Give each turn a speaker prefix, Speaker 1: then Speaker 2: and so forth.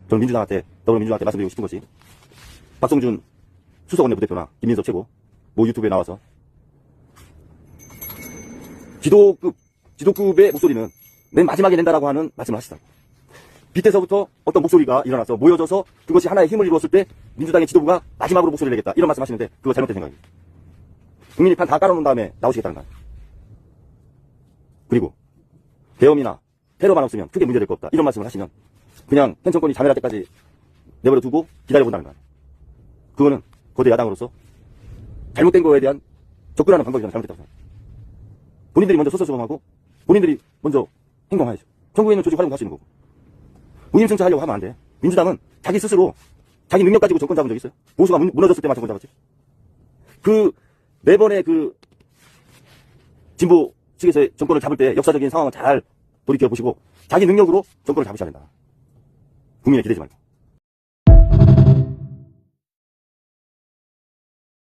Speaker 1: 저는 더불어민주당한테 말씀드리고 싶은 것이, 박성준 수석원내 부대표나 김민석 최고 모 유튜브에 나와서 지도급의 목소리는 맨 마지막에 낸다라고 하는 말씀을 하시더라고요. 밑에서부터 어떤 목소리가 일어나서 모여져서 그것이 하나의 힘을 이루었을 때 민주당의 지도부가 마지막으로 목소리를 내겠다, 이런 말씀 하시는데 그거 잘못된 생각입니다. 국민이 판 다 깔아놓은 다음에 나오시겠다는 거예요. 그리고 계엄이나 테러만 없으면 크게 문제될 거 없다, 이런 말씀을 하시면 그냥 현 정권이 자멸할 때까지 내버려 두고 기다려본다는 거예요. 그거는 거대 야당으로서 잘못된 거에 대한 접근하는 방법이 저는 잘못됐다고 생각합니다. 본인들이 먼저 솔선수범하고 본인들이 먼저 행동해야죠. 전국에 있는 조직 활용도 할 수 있는 거고. 무임승차하려고 하면 안 돼. 민주당은 자기 스스로 자기 능력 가지고 정권 잡은 적 있어요? 보수가 무너졌을 때만 정권 잡았지. 네 번의 진보 측에서 정권을 잡을 때 역사적인 상황을 잘 돌이켜 보시고 자기 능력으로 정권을 잡으셔야 된다. 국민에 기대지 말고.